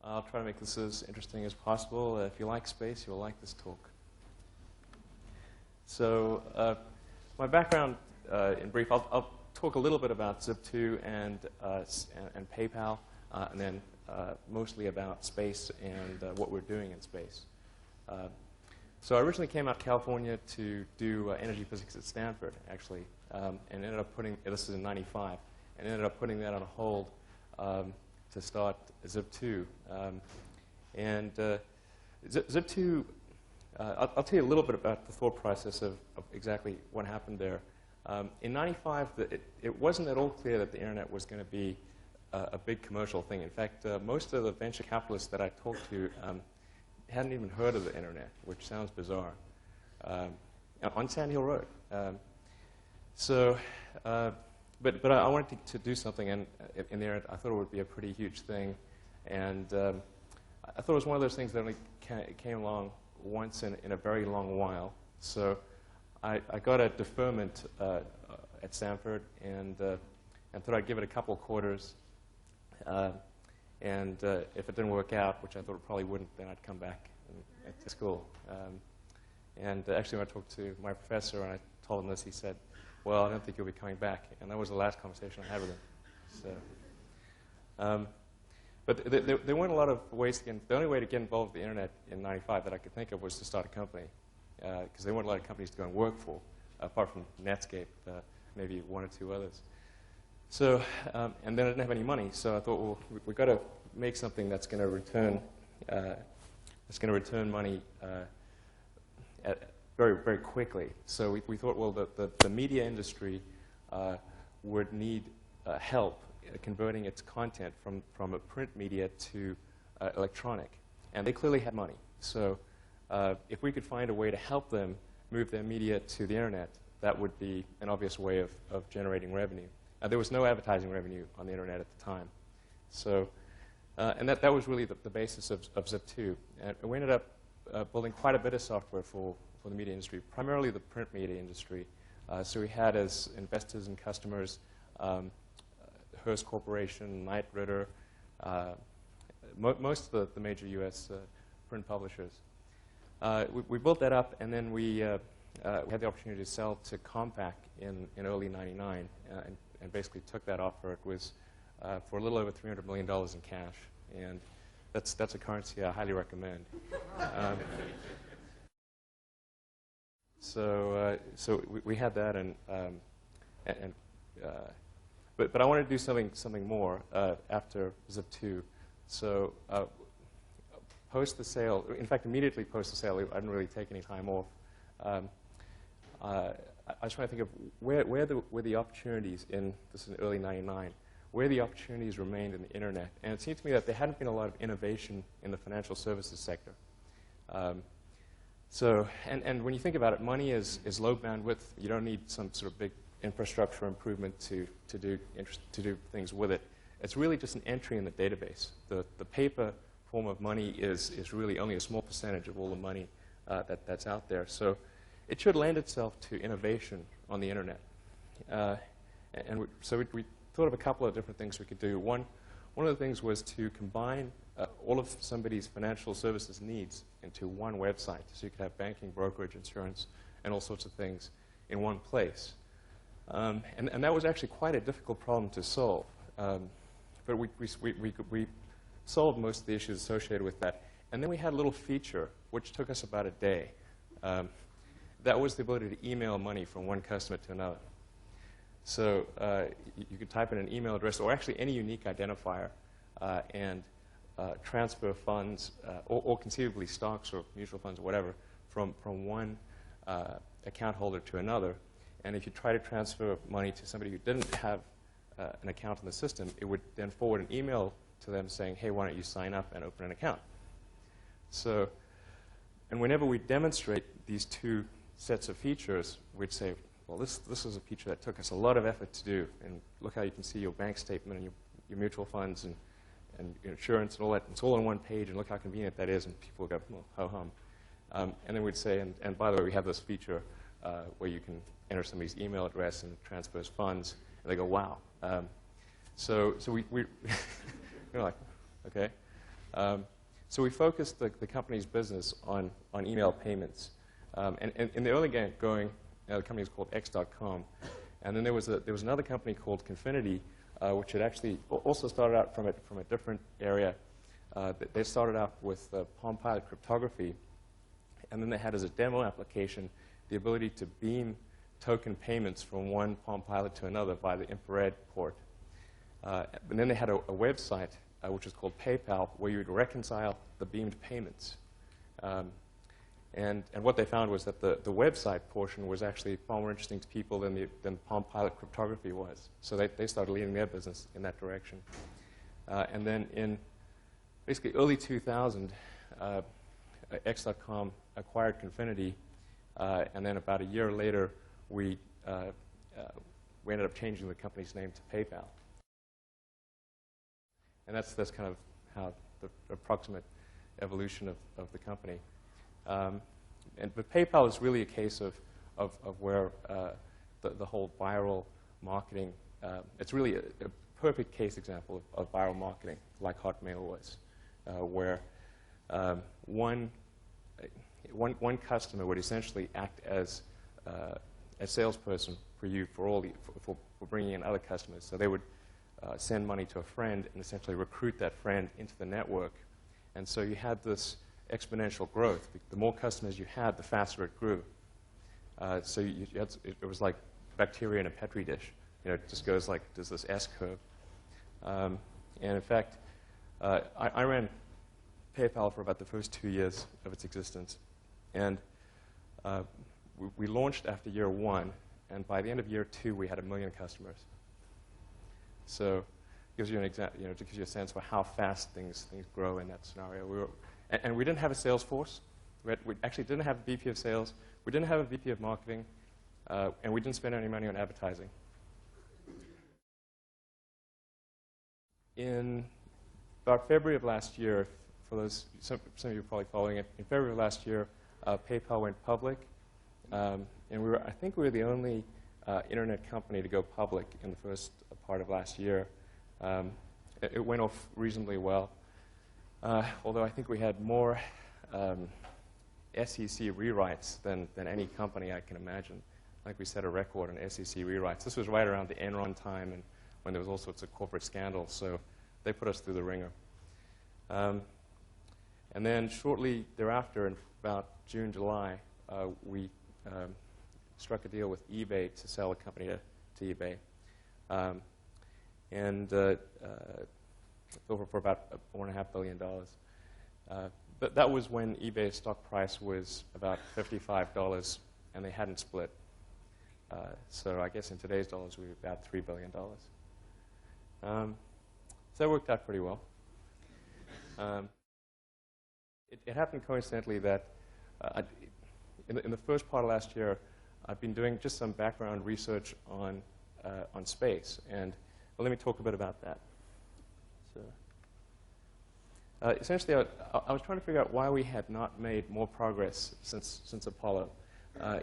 I'll try to make this as interesting as possible. If you like space, you'll like this talk. So my background, in brief, I'll talk a little bit about Zip2 and PayPal, and then mostly about space and what we're doing in space. So I originally came out to California to do energy physics at Stanford, actually, and ended up putting, this is in '95, and ended up putting that on hold to start Zip2. Zip2, I'll tell you a little bit about the thought process of exactly what happened there. In '95, it wasn't at all clear that the internet was going to be a big commercial thing. In fact, most of the venture capitalists that I talked to hadn't even heard of the internet, which sounds bizarre, on Sand Hill Road. But I wanted to do something in the internet. I thought it would be a pretty huge thing, and I thought it was one of those things that only came along once in a very long while. So I got a deferment at Stanford, and thought I'd give it a couple of quarters. And if it didn't work out, which I thought it probably wouldn't, then I'd come back to school. Actually, when I talked to my professor and I told him this, he said, "Well, I don't think you'll be coming back." And that was the last conversation I had with him. So, but there weren't a lot of ways to get. The only way to get involved with the internet in '95 that I could think of was to start a company, because there weren't a lot of companies to go and work for, apart from Netscape, maybe one or two others. So, and then I didn't have any money, so I thought, well, we've got to make something that's going to return money very, very quickly. So we thought, well, the media industry would need help converting its content from a print media to electronic, and they clearly had money. So if we could find a way to help them move their media to the internet, that would be an obvious way of generating revenue. There was no advertising revenue on the internet at the time. So, and that was really the basis of Zip2. And we ended up building quite a bit of software for the media industry, primarily the print media industry. So we had as investors and customers Hearst Corporation, Knight Ridder, most of the major US print publishers. We built that up, and then we had the opportunity to sell to Compaq in early '99, and basically took that offer. It was for a little over $300 million in cash, and that's a currency I highly recommend. So we had that, but I wanted to do something more after Zip2. So post the sale, in fact, immediately post the sale, I didn't really take any time off. I was trying to think of where were the opportunities this is in early '99, where the opportunities remained in the internet. And it seemed to me that there hadn't been a lot of innovation in the financial services sector. And when you think about it, money is low bandwidth. You don't need some sort of big infrastructure improvement to do things with it. It's really just an entry in the database. The paper form of money is really only a small percentage of all the money that's out there. So it should lend itself to innovation on the internet. So we thought of a couple of different things we could do. One of the things was to combine all of somebody's financial services needs into one website. So you could have banking, brokerage, insurance, and all sorts of things in one place. And that was actually quite a difficult problem to solve. But we solved most of the issues associated with that. And then we had a little feature which took us about a day. That was the ability to email money from one customer to another. So you could type in an email address, or actually any unique identifier, and transfer funds, or conceivably stocks or mutual funds or whatever, from one account holder to another. And if you try to transfer money to somebody who didn't have an account in the system, it would then forward an email to them saying, hey, why don't you sign up and open an account? So, and whenever we demonstrate these two sets of features, we'd say, well, this is a feature that took us a lot of effort to do. And look how you can see your bank statement and your mutual funds and your insurance and all that. It's all on one page, and look how convenient that is. And people go, well, ho-hum. And then we'd say, and by the way, we have this feature where you can enter somebody's email address and transfers funds. And they go, wow. So we're like, okay. So we focused the company's business on email payments. And in the early going, the company was called X.com. And then there was another company called Confinity, which had actually also started out from a different area. They started out with Palm Pilot cryptography. And then they had as a demo application the ability to beam token payments from one Palm Pilot to another via the infrared port. And then they had a website, which was called PayPal, where you would reconcile the beamed payments. And what they found was that the website portion was actually far more interesting to people than Palm Pilot cryptography was. So they started leading their business in that direction. And then in basically early 2000, X.com acquired Confinity, and then about a year later, we ended up changing the company's name to PayPal. And that's kind of how the approximate evolution of the company. But PayPal is really a case of where the whole viral marketing, it's really a perfect case example of viral marketing, like Hotmail was, where one customer would essentially act as a salesperson for you for bringing in other customers. So they would send money to a friend and essentially recruit that friend into the network. And so you had this exponential growth. The more customers you had, the faster it grew. So it was like bacteria in a petri dish. It just goes like, does this S-curve. And in fact, I ran PayPal for about the first 2 years of its existence. And we launched after year 1, and by the end of year 2, we had 1 million customers. So it gives you it gives you a sense for how fast things grow in that scenario. And we didn't have a sales force. We actually didn't have a VP of sales. We didn't have a VP of marketing. And we didn't spend any money on advertising. In about February of last year, for some of you are probably following it, in February of last year, PayPal went public. And I think we were the only internet company to go public in the first part of last year. It went off reasonably well. Although I think we had more SEC rewrites than any company I can imagine. I think we set a record on SEC rewrites. This was right around the Enron time and when there was all sorts of corporate scandals, so they put us through the ringer. And then shortly thereafter, in about June, July, we struck a deal with eBay to sell a company to eBay. For about $4.5 billion. But that was when eBay's stock price was about $55, and they hadn't split. So I guess in today's dollars, we were about $3 billion. So that worked out pretty well. It happened coincidentally that in the first part of last year, I've been doing just some background research on space. And let me talk a bit about that. So, essentially, I was trying to figure out why we had not made more progress since Apollo.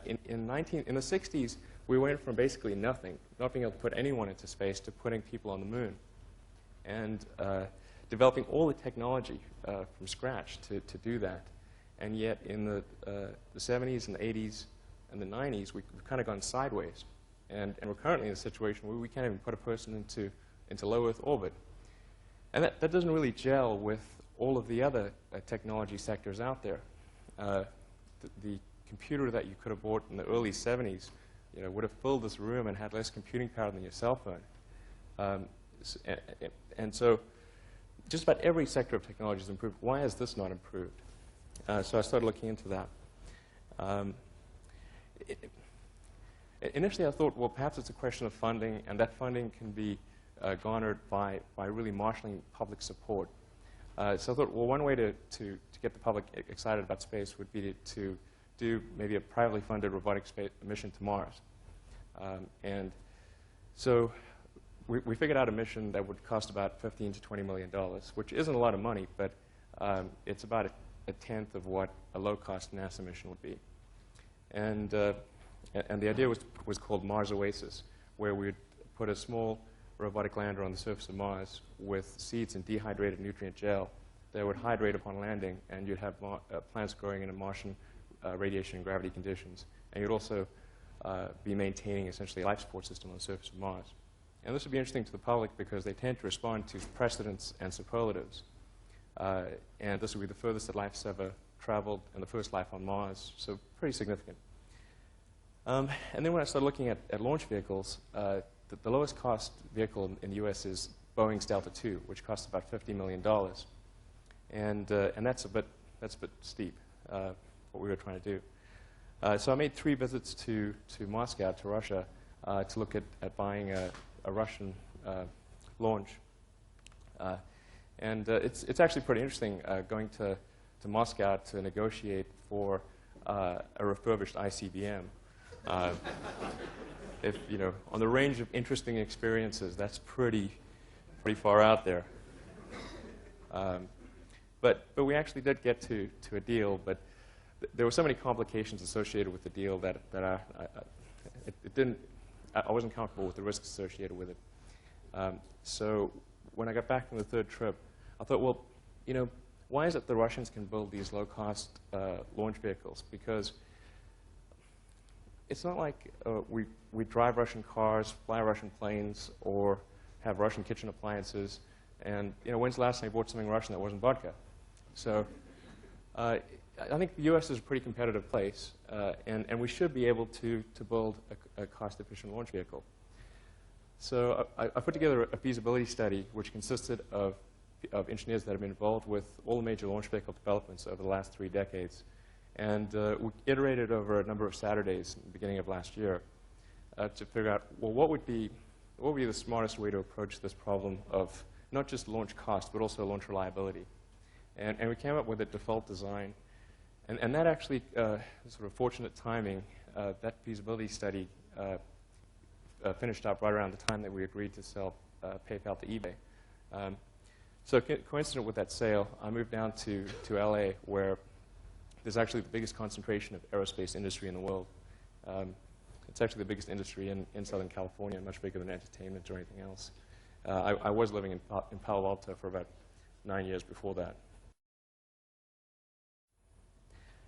In the 60s, we went from basically nothing, not being able to put anyone into space, to putting people on the moon, and developing all the technology from scratch to do that. And yet, in the 70s and the 80s and the 90s, we've kind of gone sideways. And we're currently in a situation where we can't even put a person into low Earth orbit. And that doesn't really gel with all of the other technology sectors out there. The computer that you could have bought in the early 70s would have filled this room and had less computing power than your cell phone. And so just about every sector of technology has improved. Why has this not improved? So I started looking into that. Initially, I thought, well, perhaps it's a question of funding, and that funding can be garnered by really marshaling public support. So I thought, well, one way to get the public excited about space would be to do maybe a privately funded robotic space mission to Mars. And so we figured out a mission that would cost about $15 to $20 million, which isn't a lot of money, but it's about a tenth of what a low-cost NASA mission would be. And the idea was called Mars Oasis, where we would put a small robotic lander on the surface of Mars with seeds and dehydrated nutrient gel they would hydrate upon landing, and you'd have plants growing in a Martian radiation and gravity conditions. And you'd also be maintaining essentially a life support system on the surface of Mars. And this would be interesting to the public because they tend to respond to precedents and superlatives. And this would be the furthest that life's ever traveled and the first life on Mars, so pretty significant. And then when I started looking at launch vehicles, the lowest cost vehicle in the US is Boeing's Delta II, which costs about $50 million. And that's a bit steep, what we were trying to do. So I made 3 visits to Moscow, to Russia, to look at buying a Russian launch. And it's actually pretty interesting going to Moscow to negotiate for a refurbished ICBM. If, you know, on the range of interesting experiences, that's pretty far out there. But we actually did get to a deal, but there were so many complications associated with the deal that I wasn't comfortable with the risks associated with it. So when I got back from the 3rd trip, I thought, well, you know, why is it the Russians can build these low-cost launch vehicles? Because it's not like we drive Russian cars, fly Russian planes, or have Russian kitchen appliances. And, you know, when's the last time you bought something Russian that wasn't vodka? So I think the US is a pretty competitive place, and we should be able to build a cost-efficient launch vehicle. So I put together a feasibility study which consisted of engineers that have been involved with all the major launch vehicle developments over the last 3 decades. And we iterated over a number of Saturdays in the beginning of last year to figure out, well, what would be the smartest way to approach this problem of not just launch cost, but also launch reliability. And we came up with a default design. And that actually, sort of fortunate timing, that feasibility study finished up right around the time that we agreed to sell PayPal to eBay. So coincident with that sale, I moved down to LA, where there's actually the biggest concentration of aerospace industry in the world. It's actually the biggest industry in Southern California, much bigger than entertainment or anything else. I was living in Palo Alto for about 9 years before that.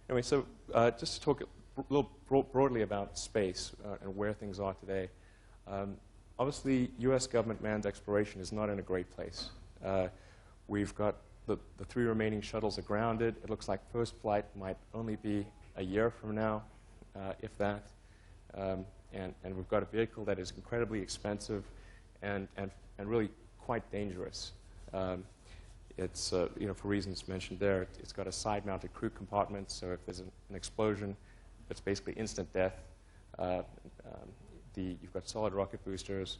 Anyway, so just to talk a little broadly about space and where things are today. Obviously, US government manned exploration is not in a great place. We've got the 3 remaining shuttles are grounded. It looks like first flight might only be a year from now, if that. And we've got a vehicle that is incredibly expensive and really quite dangerous. It's, you know, for reasons mentioned there, it's got a side-mounted crew compartment, so if there's an explosion, it's basically instant death. You've got solid rocket boosters,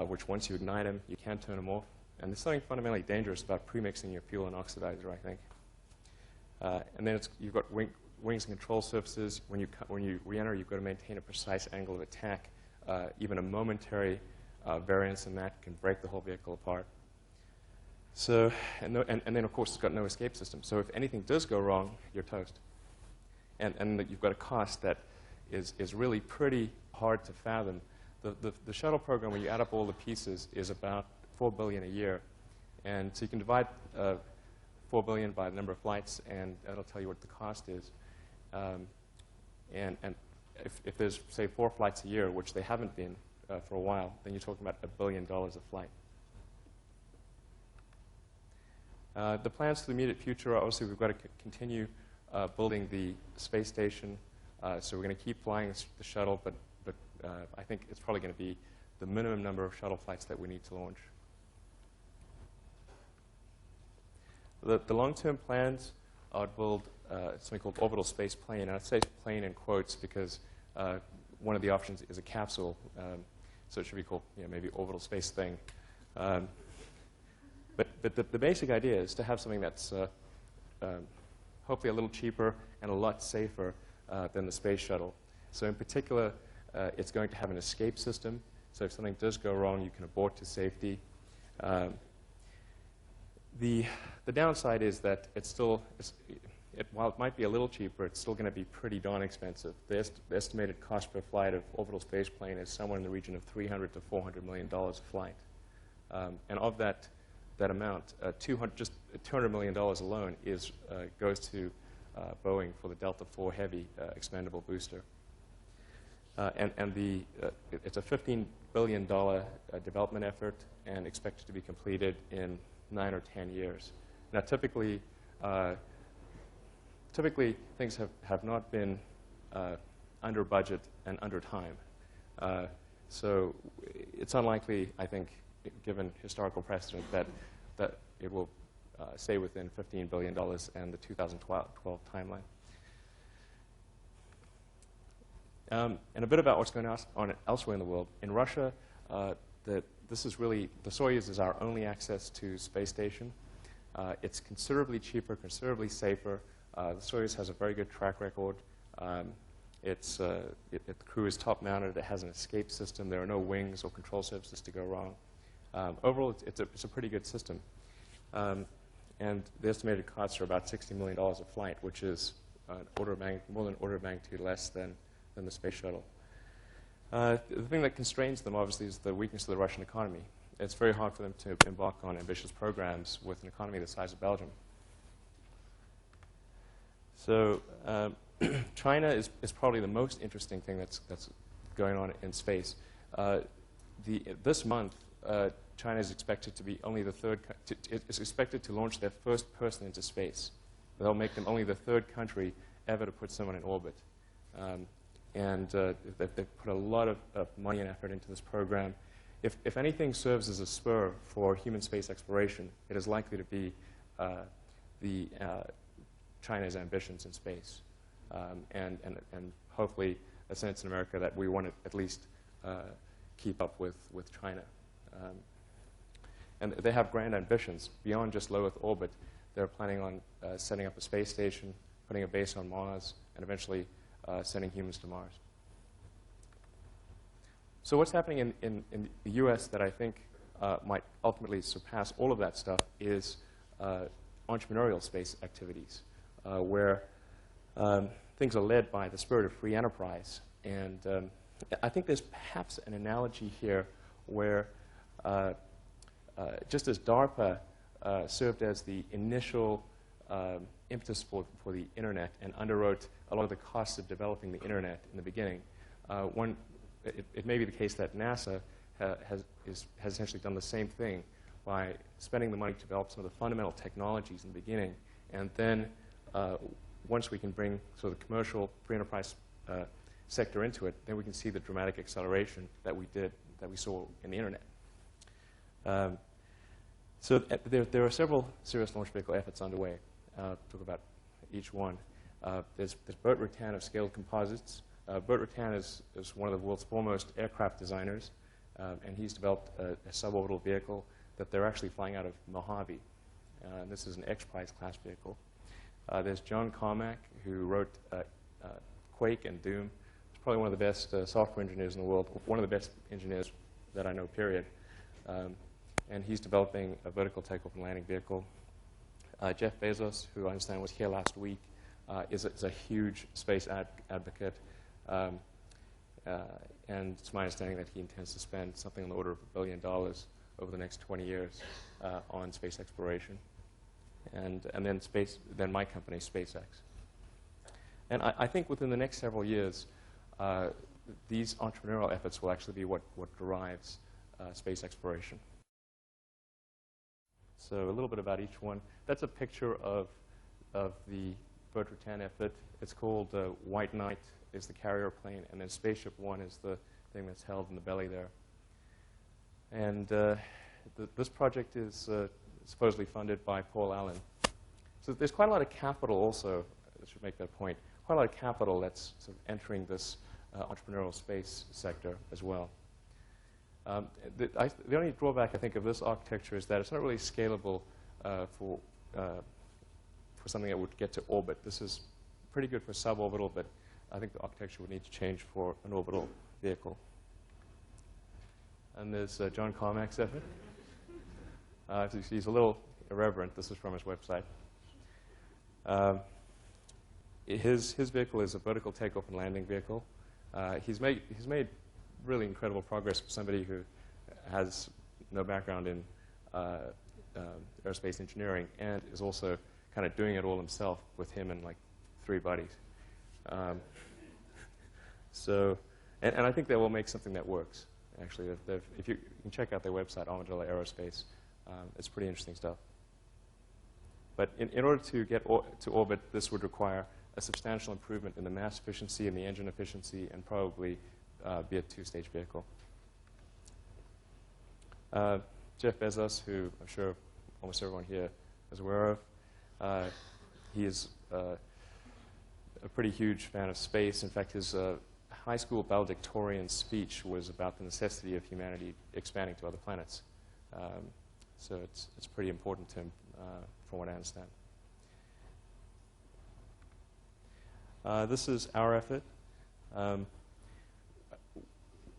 which once you ignite them, you can't turn them off. And there's something fundamentally dangerous about premixing your fuel and oxidizer, I think. And then you've got wings and control surfaces. When you re-enter, you've got to maintain a precise angle of attack. Even a momentary variance in that can break the whole vehicle apart. So, and then, of course, it's got no escape system. So if anything does go wrong, you're toast. And you've got a cost that is really pretty hard to fathom. The shuttle program, when you add up all the pieces, is about $4 billion a year. And so you can divide $4 billion by the number of flights, and that'll tell you what the cost is. And if there's, say, 4 flights a year, which they haven't been for a while, then you're talking about $1 billion a flight. The plans for the immediate future are obviously we've got to continue building the space station. So we're going to keep flying the shuttle, but I think it's probably going to be the minimum number of shuttle flights that we need to launch. The long-term plans are to build something called orbital space plane. And I'd say plane in quotes because one of the options is a capsule. So it should be called, you know, maybe orbital space thing. But the basic idea is to have something that's hopefully a little cheaper and a lot safer than the space shuttle. So in particular, it's going to have an escape system. So if something does go wrong, you can abort to safety. The downside is that while it might be a little cheaper, it's still going to be pretty darn expensive. The estimated cost per flight of orbital space plane is somewhere in the region of $300 to $400 million a flight. And of that, that amount, just $200 million alone goes to Boeing for the Delta IV Heavy expandable booster. It's a $15 billion development effort and expected to be completed in 9 or 10 years. Now, typically things have not been under budget and under time. So it's unlikely, I think, given historical precedent, that it will stay within $15 billion and the 2012 timeline. And a bit about what's going on elsewhere in the world. In Russia, this is really, the Soyuz is our only access to space station. It's considerably cheaper, considerably safer. The Soyuz has a very good track record. The crew is top-mounted. It has an escape system. There are no wings or control surfaces to go wrong. Overall, it's a pretty good system. And the estimated costs are about $60 million a flight, which is more than an order of magnitude less than the Space Shuttle. The thing that constrains them, obviously, is the weakness of the Russian economy. It's very hard for them to embark on ambitious programs with an economy the size of Belgium. So China is probably the most interesting thing that's going on in space. This month, China is expected to be only the third. It's expected to launch their first person into space. They'll make them only the third country ever to put someone in orbit. And they've put a lot of money and effort into this program. If anything serves as a spur for human space exploration, it is likely to be China's ambitions in space, and hopefully a sense in America that we want to at least keep up with China. And they have grand ambitions beyond just low Earth orbit. They're planning on setting up a space station, putting a base on Mars, and eventually sending humans to Mars. So what's happening in the US that I think might ultimately surpass all of that stuff is entrepreneurial space activities, where things are led by the spirit of free enterprise. And I think there's perhaps an analogy here where just as DARPA served as the initial impetus for the internet and underwrote a lot of the costs of developing the internet in the beginning, it may be the case that NASA has essentially done the same thing by spending the money to develop some of the fundamental technologies in the beginning, and then once we can bring sort of the commercial free enterprise sector into it, then we can see the dramatic acceleration that we saw in the internet. So there are several serious launch vehicle efforts underway. I'll talk about each one. There's Burt Rutan of Scaled Composites. Burt Rutan is one of the world's foremost aircraft designers, and he's developed a suborbital vehicle that they're actually flying out of Mojave. This is an X-Prize class vehicle. There's John Carmack, who wrote Quake and Doom. He's probably one of the best software engineers in the world, one of the best engineers that I know, period. And he's developing a vertical takeoff and landing vehicle. Jeff Bezos, who I understand was here last week, is a huge space advocate. And it's my understanding that he intends to spend something on the order of $1 billion over the next 20 years on space exploration. And then my company, SpaceX. And I think within the next several years, these entrepreneurial efforts will actually be what drives space exploration. So a little bit about each one. That's a picture of the Burt Rutan effort. It's called White Knight is the carrier plane, and then Spaceship One is the thing that's held in the belly there. And this project is supposedly funded by Paul Allen. So there's quite a lot of capital also, I should make that point, quite a lot of capital that's sort of entering this entrepreneurial space sector as well. The only drawback, I think, of this architecture is that it's not really scalable for something that would get to orbit. This is pretty good for suborbital, but I think the architecture would need to change for an orbital vehicle. And there's John Carmack's effort. He's a little irreverent. This is from his website. His vehicle is a vertical takeoff and landing vehicle. He's made really incredible progress for somebody who has no background in aerospace engineering, and is also kind of doing it all himself with him and like 3 buddies. And I think they will make something that works. Actually, if you can check out their website, Armadillo Aerospace, it's pretty interesting stuff. But in order to get to orbit, this would require a substantial improvement in the mass efficiency and the engine efficiency, and probably be a 2-stage vehicle. Jeff Bezos, who I'm sure almost everyone here is aware of, he is a pretty huge fan of space. In fact, his high school valedictorian speech was about the necessity of humanity expanding to other planets. So it's pretty important to him, from what I understand. This is our effort.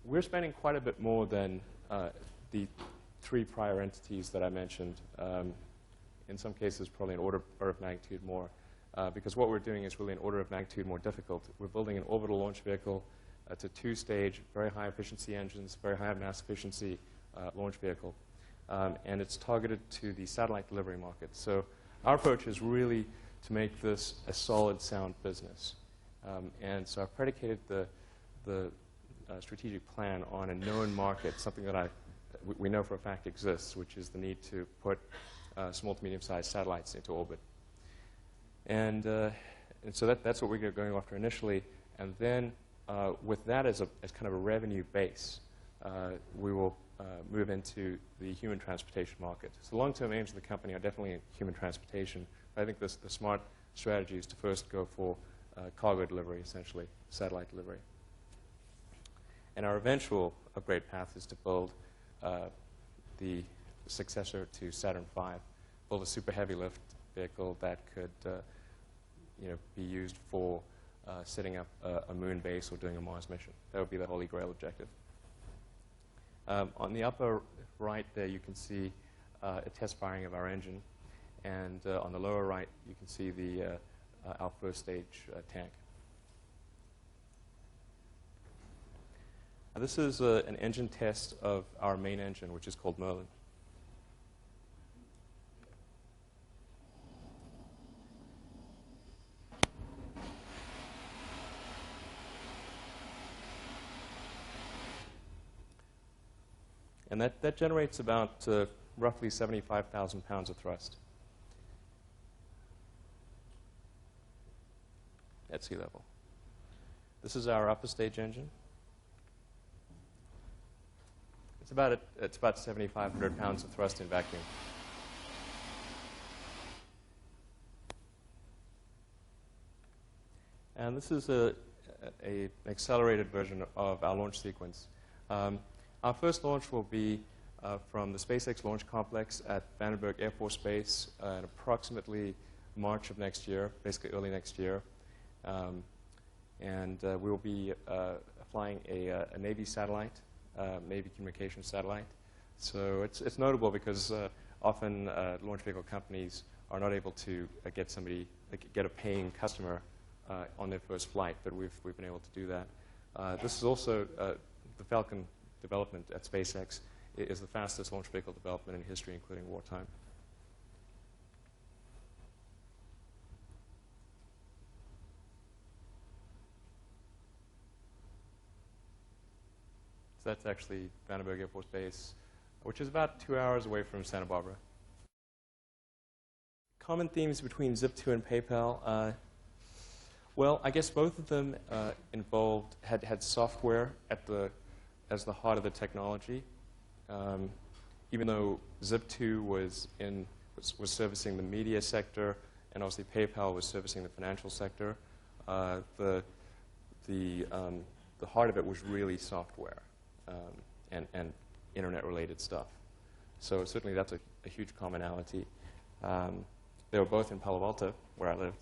We're spending quite a bit more than the 3 prior entities that I mentioned. In some cases, probably an order of magnitude more, because what we're doing is really an order of magnitude more difficult. We're building an orbital launch vehicle. It's a 2-stage, very high efficiency engines, very high mass efficiency launch vehicle. And it's targeted to the satellite delivery market. So our approach is really to make this a solid, sound business. And so I've predicated the strategic plan on a known market, something that we know for a fact exists, which is the need to put small to medium-sized satellites into orbit. And so that's what we're going after initially. And then with that as kind of a revenue base, we will move into the human transportation market. So the long-term aims of the company are definitely in human transportation. But I think the smart strategy is to first go for cargo delivery, essentially, satellite delivery. And our eventual upgrade path is to build the successor to Saturn V, build a super heavy lift vehicle that could be used for setting up a moon base or doing a Mars mission. That would be the holy grail objective. On the upper right there, you can see a test firing of our engine. And on the lower right, you can see our first stage tank. Now, this is an engine test of our main engine, which is called Merlin. And that generates about roughly 75,000 pounds of thrust at sea level. This is our upper stage engine. It's about 7,500 pounds of thrust in vacuum. And this is an accelerated version of our launch sequence. Our first launch will be from the SpaceX launch complex at Vandenberg Air Force Base in approximately March of next year, basically early next year. And we will be flying a Navy satellite, Navy communication satellite. So it's notable because often launch vehicle companies are not able to get a paying customer on their first flight, but we've been able to do that. This is also the Falcon development at SpaceX is the fastest launch vehicle development in history, including wartime. So that's actually Vandenberg Air Force Base, which is about 2 hours away from Santa Barbara. Common themes between Zip2 and PayPal. Well, I guess both of them had software as the heart of the technology. Even though Zip2 was servicing the media sector, and obviously PayPal was servicing the financial sector, the heart of it was really software and internet-related stuff. So certainly that's a huge commonality. They were both in Palo Alto, where I lived.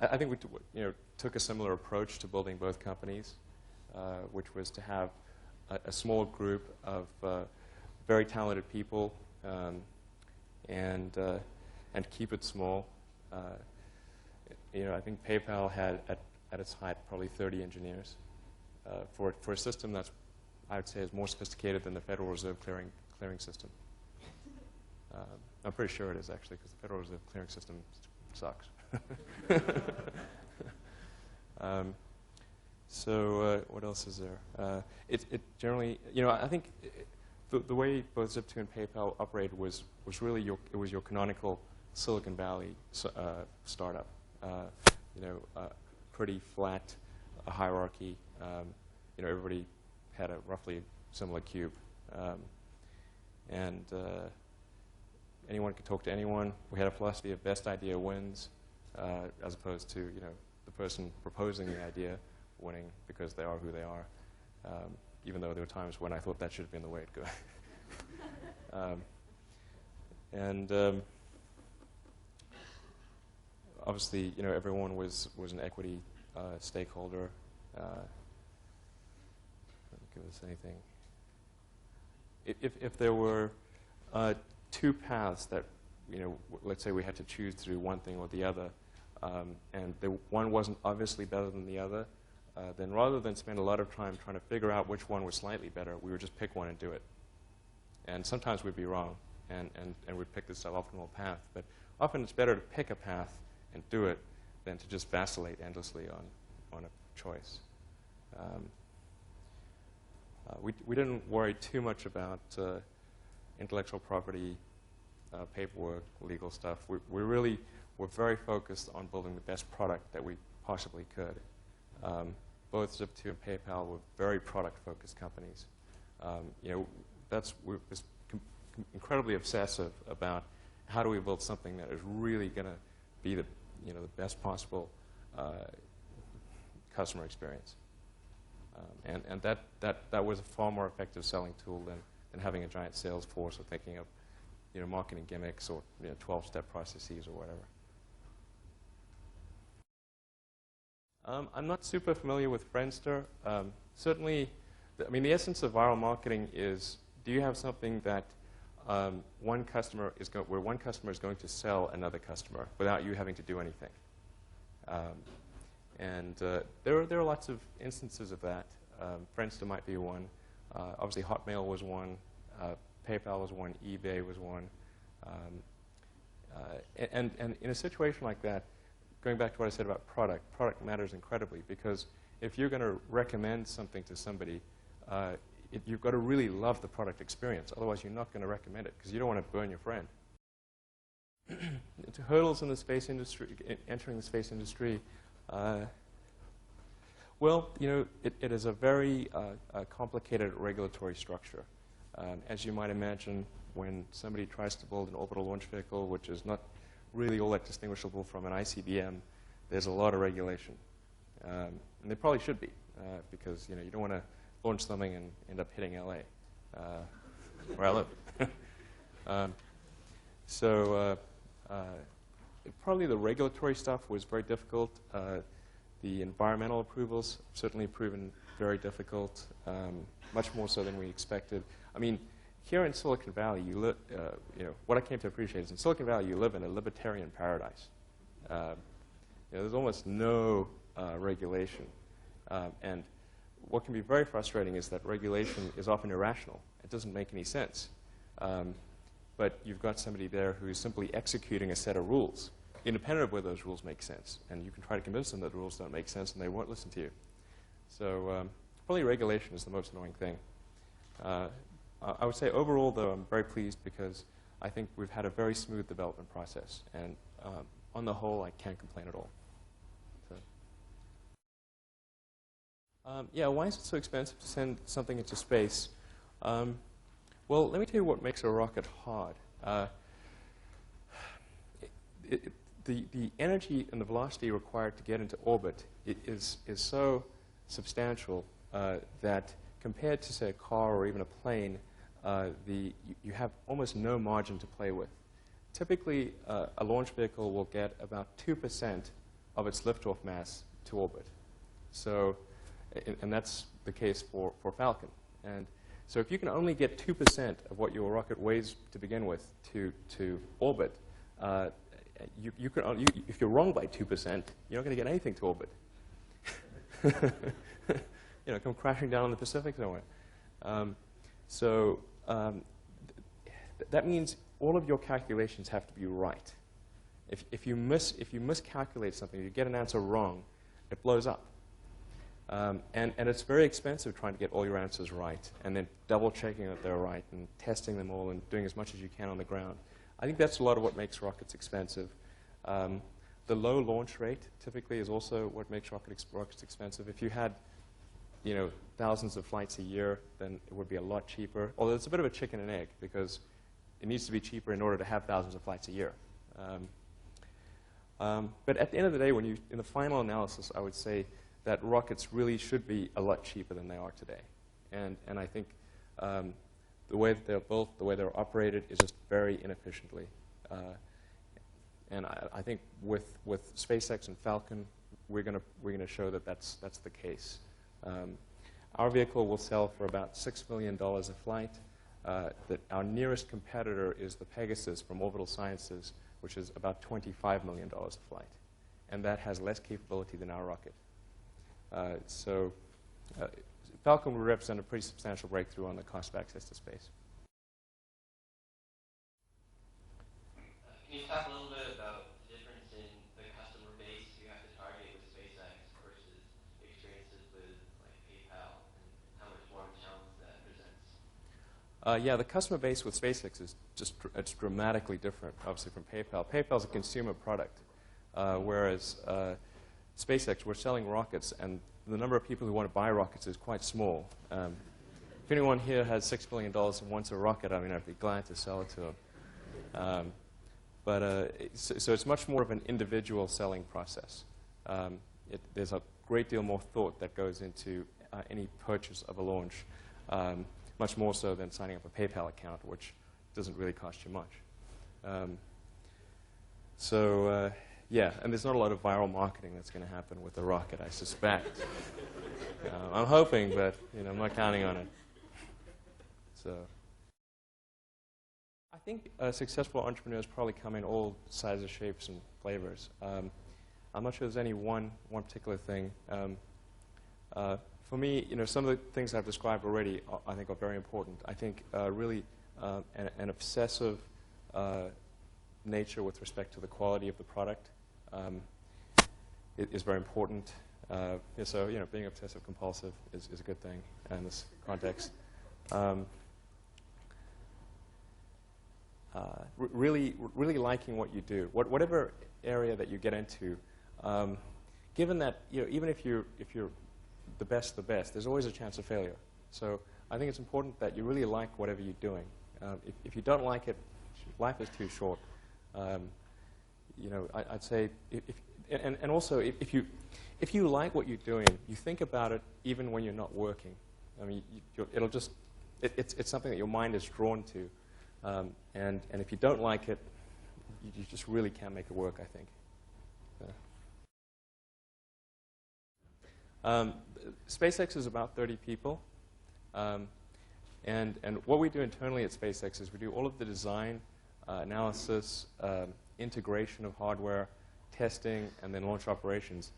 I think we took a similar approach to building both companies, which was to have a small group of very talented people and keep it small. I think PayPal had at its height probably 30 engineers for a system that's I would say is more sophisticated than the Federal Reserve clearing system. I'm pretty sure it is, actually, because the Federal Reserve clearing system sucks. So what else is there? It generally, I think the way both Zip2 and PayPal operated was really your canonical Silicon Valley startup. Pretty flat hierarchy. Everybody had a roughly similar cube, and anyone could talk to anyone. We had a philosophy of best idea wins, as opposed to the person proposing the idea winning because they are who they are. Even though there were times when I thought that should have been the way it goes. Obviously, everyone was an equity stakeholder. Give us anything. If there were two paths that, let's say we had to choose to do one thing or the other, and one wasn't obviously better than the other, then rather than spend a lot of time trying to figure out which one was slightly better, we would just pick one and do it. And sometimes we'd be wrong, and we'd pick the suboptimal path. But often it's better to pick a path and do it than to just vacillate endlessly on a choice. We didn't worry too much about intellectual property, paperwork, legal stuff. We really were very focused on building the best product that we possibly could. Both Zip2 and PayPal were very product-focused companies. We're incredibly obsessive about how do we build something that is really going to be the best possible customer experience. And that was a far more effective selling tool than having a giant sales force or thinking of marketing gimmicks or 12-step processes or whatever. I'm not super familiar with Friendster. Certainly, the essence of viral marketing is, do you have something that one customer is going to sell another customer without you having to do anything? There are lots of instances of that. Friendster might be one. Obviously, Hotmail was one. PayPal was one. eBay was one. And in a situation like that, going back to what I said about product matters incredibly, because if you're going to recommend something to somebody, you've got to really love the product experience. Otherwise, you're not going to recommend it, because you don't want to burn your friend. Hurdles in the space industry, entering the space industry. Well, it is a very complicated regulatory structure. As you might imagine, when somebody tries to build an orbital launch vehicle, which is not really all that distinguishable from an ICBM, there's a lot of regulation. And there probably should be, because you don't want to launch something and end up hitting LA, where I live. Probably the regulatory stuff was very difficult. The environmental approvals certainly proven very difficult, much more so than we expected. I mean, here in Silicon Valley, what I came to appreciate is in Silicon Valley, you live in a libertarian paradise. There's almost no regulation. And what can be very frustrating is that regulation is often irrational. It doesn't make any sense. But you've got somebody there who's simply executing a set of rules, independent of whether those rules make sense. And you can try to convince them that the rules don't make sense, and they won't listen to you. So probably regulation is the most annoying thing. I would say overall, though, I'm very pleased because I think we've had a very smooth development process. And on the whole, I can't complain at all. So. Yeah, why is it so expensive to send something into space? Well, let me tell you what makes a rocket hard. The energy and the velocity required to get into orbit is so substantial that compared to, say, a car or even a plane, you have almost no margin to play with. Typically, a launch vehicle will get about 2% of its liftoff mass to orbit. So, and that's the case for Falcon. And so if you can only get 2% of what your rocket weighs to begin with to orbit, if you're wrong by 2%, you're not going to get anything to orbit. Come crashing down in the Pacific somewhere. That means all of your calculations have to be right. If you miscalculate something, you get an answer wrong, it blows up. And it's very expensive trying to get all your answers right, and then double-checking that they're right, and testing them all, and doing as much as you can on the ground. I think that's a lot of what makes rockets expensive. The low launch rate typically is also what makes rockets expensive. If you had, thousands of flights a year, then it would be a lot cheaper. Although it's a bit of a chicken and egg, because it needs to be cheaper in order to have thousands of flights a year. But at the end of the day, in the final analysis, I would say that rockets really should be a lot cheaper than they are today. And I think the way that they're built, the way they're operated, is just very inefficiently. And I think with SpaceX and Falcon, we're going to show that that's the case. Our vehicle will sell for about $6 million a flight. Our nearest competitor is the Pegasus from Orbital Sciences, which is about $25 million a flight. And that has less capability than our rocket. Falcon will represent a pretty substantial breakthrough on the cost of access to space. Can you talk a little bit about the difference in the customer base you have to target with SpaceX versus experiences with like PayPal, and how much more of a challenge that presents? Yeah, the customer base with SpaceX is it's dramatically different, obviously, from PayPal. PayPal is a consumer product, whereas SpaceX, we're selling rockets, and the number of people who want to buy rockets is quite small. If anyone here has $6 billion and wants a rocket, I mean, I'd be glad to sell it to them. So it's much more of an individual selling process. There's a great deal more thought that goes into any purchase of a launch, much more so than signing up a PayPal account, which doesn't really cost you much. Yeah, and there's not a lot of viral marketing that's going to happen with the rocket, I suspect. I'm hoping, but I'm not counting on it. So I think successful entrepreneurs probably come in all sizes, shapes, and flavors. I'm not sure there's any one particular thing. For me, some of the things I've described already, I think, are very important. I think really an obsessive nature with respect to the quality of the product is very important. So, being obsessive compulsive is a good thing in this context. Really liking what you do, whatever area that you get into. Given that, even if you're the best, there's always a chance of failure. So I think it's important that you really like whatever you're doing. If you don't like it, life is too short. I'd say, and also if you like what you're doing, you think about it even when you're not working. I mean, it's something that your mind is drawn to, and if you don't like it, you just really can't make it work, I think. SpaceX is about 30 people, and what we do internally at SpaceX is we do all of the design, analysis, integration of hardware, testing, and then launch operations.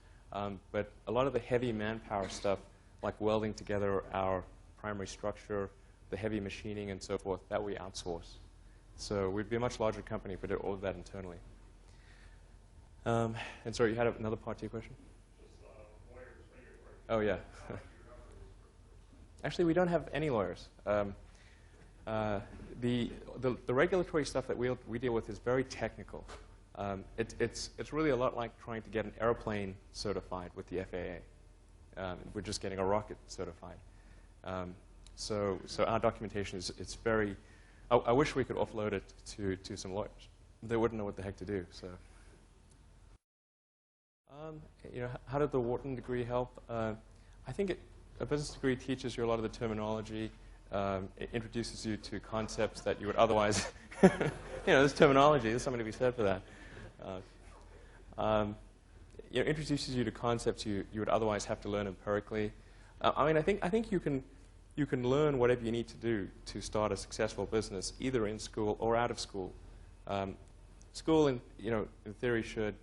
But a lot of the heavy manpower stuff, like welding together our primary structure, the heavy machining, and so forth, that we outsource. So we'd be a much larger company if we did all of that internally. And sorry, you had another part to your question? Oh, yeah. Actually, we don't have any lawyers. The regulatory stuff that we deal with is very technical. It's really a lot like trying to get an airplane certified with the FAA. We're just getting a rocket certified. So our documentation is very. I wish we could offload it to some lawyers. They wouldn't know what the heck to do. So, how did the Wharton degree help? I think a business degree teaches you a lot of the terminology. It introduces you to concepts that you would otherwise, there's terminology. There's something to be said for that. Introduces you to concepts you would otherwise have to learn empirically. I think you can learn whatever you need to do to start a successful business, either in school or out of school. School, in theory, should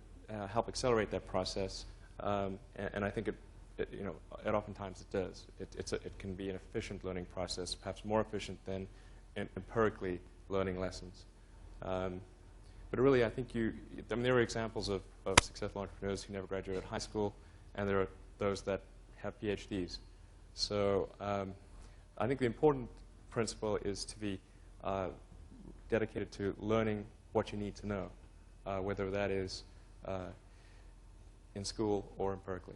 help accelerate that process, and I think it oftentimes it does. It can be an efficient learning process, perhaps more efficient than empirically learning lessons. But really, I think there are examples of successful entrepreneurs who never graduated high school, and there are those that have PhDs. So I think the important principle is to be dedicated to learning what you need to know, whether that is in school or empirically.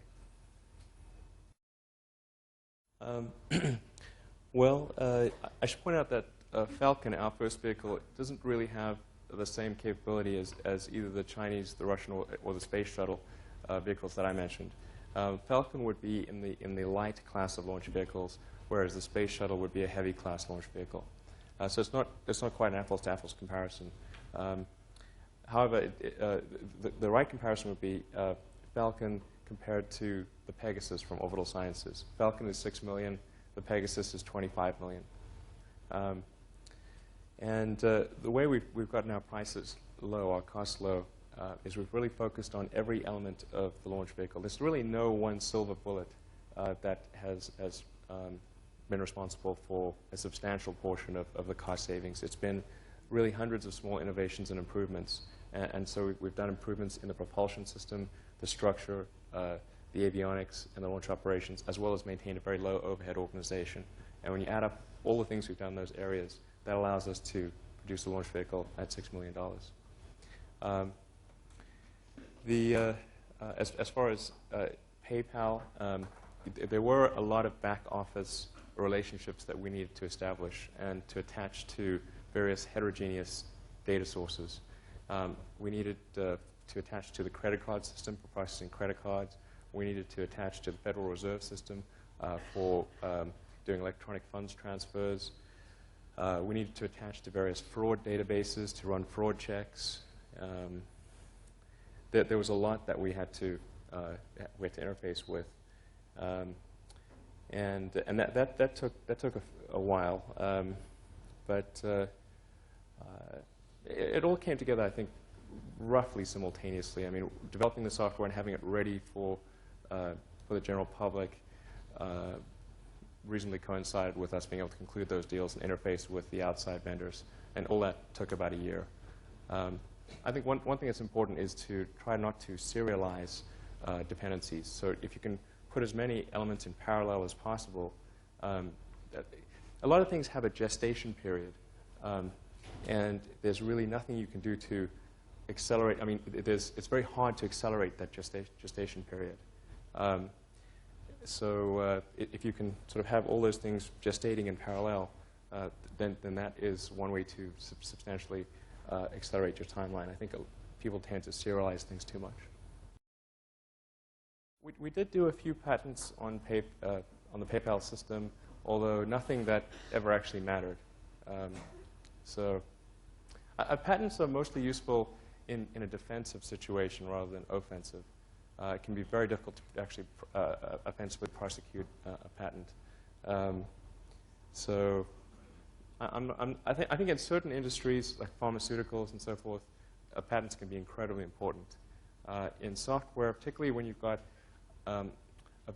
Well, I should point out that Falcon, our first vehicle, doesn't really have the same capability as either the Chinese, the Russian, or the Space Shuttle vehicles that I mentioned. Falcon would be in the light class of launch vehicles, whereas the Space Shuttle would be a heavy class launch vehicle. So it's not quite an apples-to-apples comparison. However, the right comparison would be Falcon compared to the Pegasus from Orbital Sciences. Falcon is 6 million. The Pegasus is 25 million. And the way we've gotten our prices low, our costs low, is we've really focused on every element of the launch vehicle. There's really no one silver bullet that has been responsible for a substantial portion of the cost savings. It's been really hundreds of small innovations and improvements. And so we've done improvements in the propulsion system, the structure, the avionics, and the launch operations, as well as maintain a very low overhead organization. And when you add up all the things we've done in those areas, that allows us to produce a launch vehicle at $6 million. As far as PayPal, there were a lot of back office relationships that we needed to establish and to attach to various heterogeneous data sources. We needed to attach to the credit card system for processing credit cards. We needed to attach to the Federal Reserve System for doing electronic funds transfers. We needed to attach to various fraud databases to run fraud checks. There was a lot that we had to interface with, and that took a while, but it all came together, I think, roughly simultaneously. I mean, developing the software and having it ready for the general public reasonably coincided with us being able to conclude those deals and interface with the outside vendors, and all that took about a year. I think one thing that's important is to try not to serialize dependencies. So if you can put as many elements in parallel as possible, a lot of things have a gestation period, and there's really nothing you can do to accelerate. I mean, it's very hard to accelerate that gestation period. So if you can sort of have all those things gestating in parallel, then that is one way to substantially accelerate your timeline. I think people tend to serialize things too much. We did do a few patents on the PayPal system, although nothing that ever actually mattered. So patents are mostly useful in a defensive situation rather than offensive. It can be very difficult to actually offensively prosecute a patent. So I think in certain industries, like pharmaceuticals and so forth, patents can be incredibly important. In software, particularly when you've got a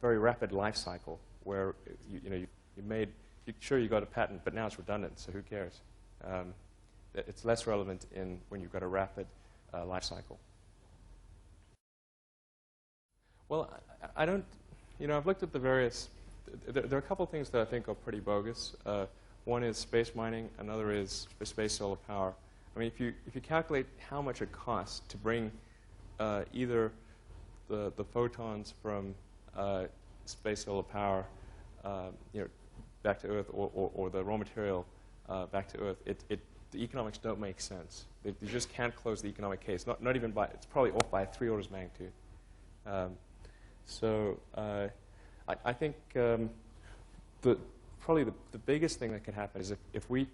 very rapid life cycle, where sure you got a patent, but now it's redundant, so who cares? It's less relevant when you've got a rapid life cycle. Well, I don't, I've looked at the various, there are a couple of things that I think are pretty bogus. One is space mining, another is space solar power. I mean, if you calculate how much it costs to bring either the photons from space solar power, back to Earth, or the raw material back to Earth, the economics don't make sense. You just can't close the economic case. Not even by, it's probably off by 3 orders of magnitude. So I think probably the biggest thing that could happen is if we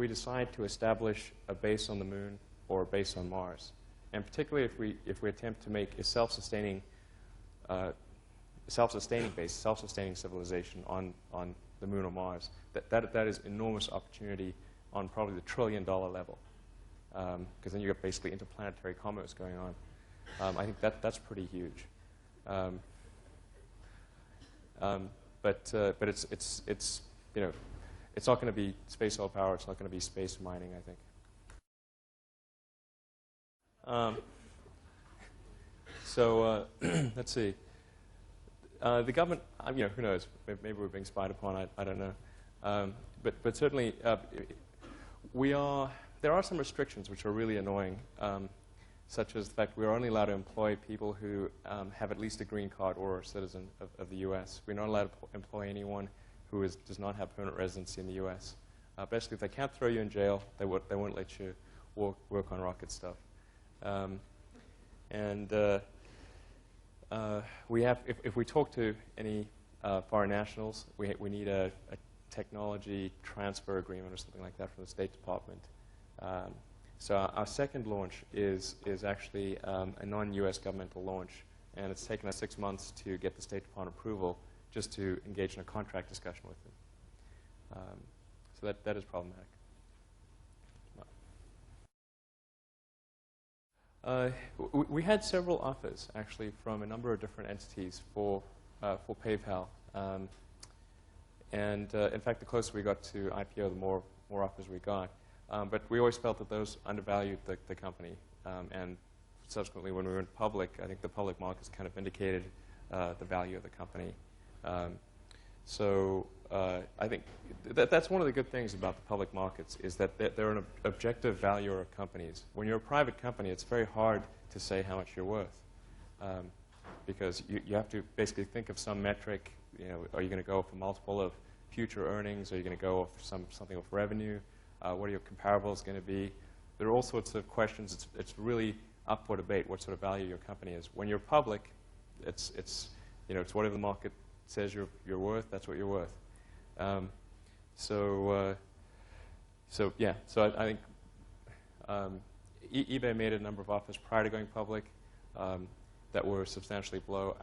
decide to establish a base on the Moon or a base on Mars, and particularly if we attempt to make a self-sustaining base, self-sustaining civilization on the Moon or Mars, that is enormous opportunity on probably the $1 trillion level, because then you got basically interplanetary commerce going on. I think that's pretty huge. But it's you know, it's not going to be space all power. It's not going to be space mining, I think. Let's see. The government, you know, who knows? Maybe we're being spied upon. I don't know. But certainly, there are some restrictions which are really annoying, such as the fact we're only allowed to employ people who have at least a green card or are a citizen of the U.S. We're not allowed to employ anyone who does not have permanent residency in the U.S. Basically, if they can't throw you in jail, they won't let you work on rocket stuff. We have, if we talk to any foreign nationals, we need a technology transfer agreement or something like that from the State Department. So our second launch is actually a non-U.S. governmental launch, and it's taken us 6 months to get the State Department approval just to engage in a contract discussion with them. So that is problematic. We had several offers, actually, from a number of different entities for PayPal. In fact, the closer we got to IPO, the more offers we got. But we always felt that those undervalued the company. And subsequently, when we went public, I think the public markets kind of indicated the value of the company. I think that's one of the good things about the public markets, is that they're an objective valuer of companies. When you're a private company, it's very hard to say how much you're worth, because you have to basically think of some metric. You know, are you going to go for multiple of future earnings? Are you going to go for something with revenue? What are your comparables going to be? There are all sorts of questions. It's really up for debate what sort of value your company is. When you're public, it's whatever the market says you're worth. That's what you're worth. So I think eBay made a number of offers prior to going public that were substantially below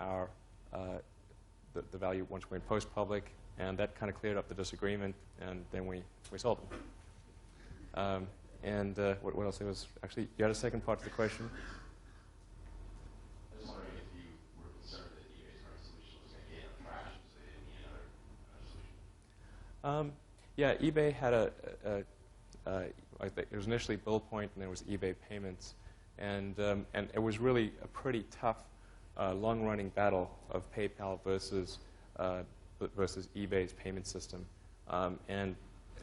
the value once we went post-public, and that kind of cleared up the disagreement, and then we sold them. What else? There was actually, you had a second part to the question. I was wondering if you were concerned that eBay's current solution was going to gain traction, so they didn't need another solution. Yeah, eBay had it was initially BillPoint, and then it was eBay Payments, and it was really a pretty tough, long-running battle of PayPal versus eBay's payment system, and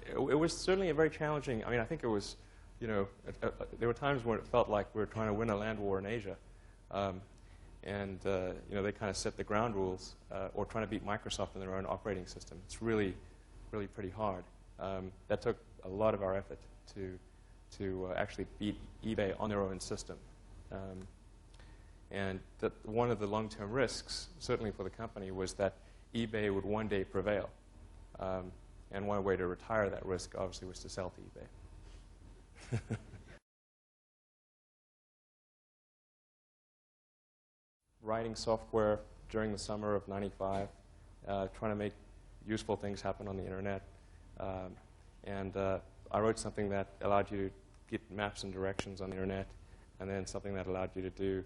it was certainly a very challenging. I mean, I think it was, there were times when it felt like we were trying to win a land war in Asia, they kind of set the ground rules, or trying to beat Microsoft in their own operating system. It's really pretty hard. That took a lot of our effort to actually beat eBay on their own system. And one of the long-term risks, certainly for the company, was that eBay would one day prevail. And one way to retire that risk, obviously, was to sell to eBay. Writing software during the summer of '95, trying to make useful things happen on the internet. I wrote something that allowed you to get maps and directions on the internet, and then something that allowed you to do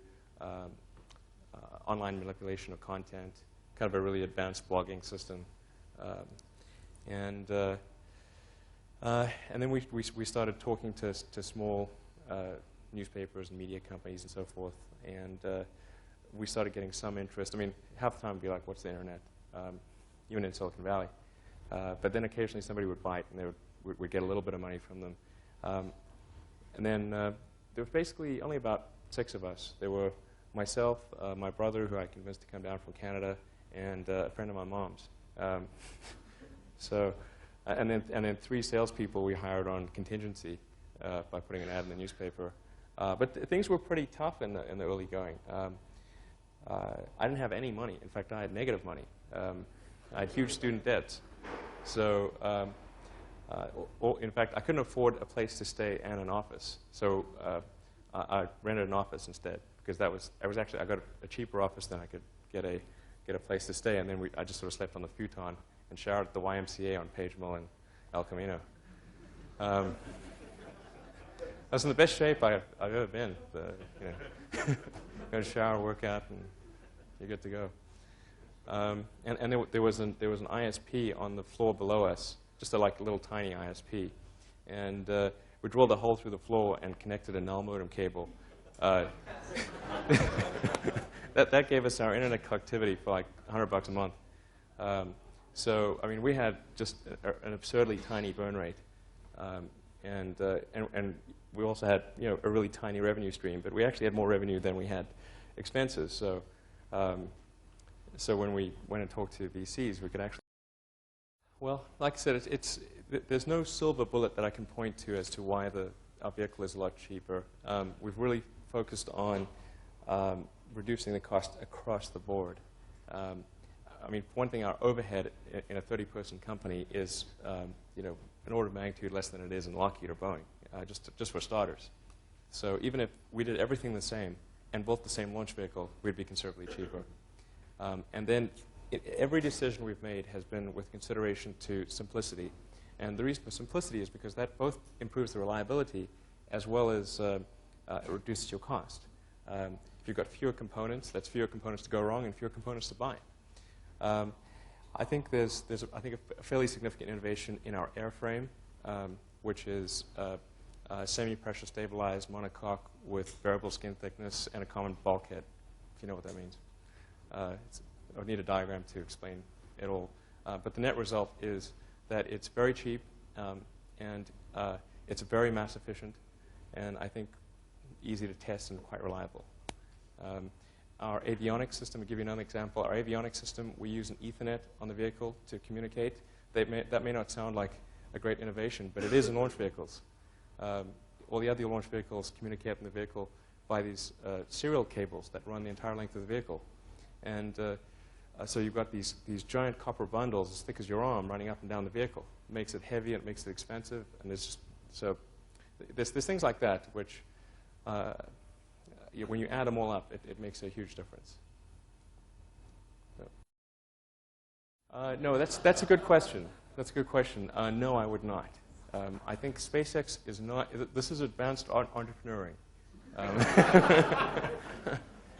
online manipulation of content, kind of a really advanced blogging system. And then we started talking to small newspapers and media companies and so forth, and we started getting some interest. I mean, half the time we'd be like, what's the internet? Even in Silicon Valley. But then occasionally somebody would bite, and we'd get a little bit of money from them. And then there was basically only about 6 of us. There were myself, my brother, who I convinced to come down from Canada, and a friend of my mom's. And then 3 salespeople we hired on contingency by putting an ad in the newspaper. But things were pretty tough in the early going. I didn't have any money. In fact, I had negative money. I had huge student debts. So, in fact, I couldn't afford a place to stay and an office. So I rented an office instead, because I got a cheaper office than I could get a place to stay. And then I just sort of slept on the futon and showered at the YMCA on Page Mill and El Camino. I was in the best shape I've ever been. Go to shower, work out, and you're good to go. And there was an ISP on the floor below us, just a little tiny ISP. And we drilled a hole through the floor and connected a null modem cable. That gave us our internet connectivity for like $100 a month. So, I mean, we had just an absurdly tiny burn rate. And we also had, a really tiny revenue stream. But we actually had more revenue than we had expenses. So, so when we went and talked to VCs, we could actually... Well, like I said, there's no silver bullet that I can point to as to why our vehicle is a lot cheaper. We've really focused on reducing the cost across the board. I mean, for one thing, our overhead in a 30-person company is, an order of magnitude less than it is in Lockheed or Boeing, just for starters. So even if we did everything the same and built the same launch vehicle, we'd be considerably cheaper. And then every decision we've made has been with consideration to simplicity. And the reason for simplicity is because that both improves the reliability as well as it reduces your cost. If you've got fewer components, that's fewer components to go wrong and fewer components to buy. I think there's a fairly significant innovation in our airframe, which is a semi-pressure stabilized monocoque with variable skin thickness and a common bulkhead, if you know what that means. I would need a diagram to explain it all. But the net result is that it's very cheap and it's very mass efficient and I think easy to test and quite reliable. Our avionics system, to give you another example, our avionics system, we use an Ethernet on the vehicle to communicate. That may not sound like a great innovation, but it is in launch vehicles. All the other launch vehicles communicate in the vehicle by these serial cables that run the entire length of the vehicle. And so you've got these giant copper bundles as thick as your arm running up and down the vehicle. It makes it heavy, and it makes it expensive, and there's things like that which when you add them all up, it makes a huge difference. So. No, that's a good question. That's a good question. No, I would not. I think SpaceX is not. This is advanced entrepreneuring,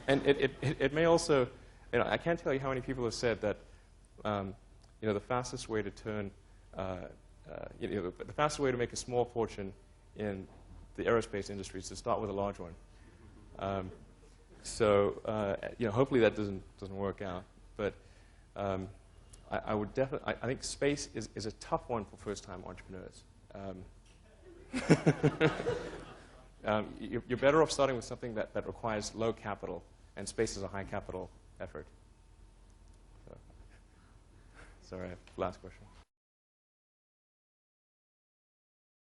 and it may also. I can't tell you how many people have said that. The fastest way to turn. The fastest way to make a small fortune in the aerospace industry is to start with a large one. Hopefully that doesn't work out. But I would definitely. I think space is a tough one for first-time entrepreneurs. You're better off starting with something that requires low capital, and space is a high capital effort. So, sorry, last question.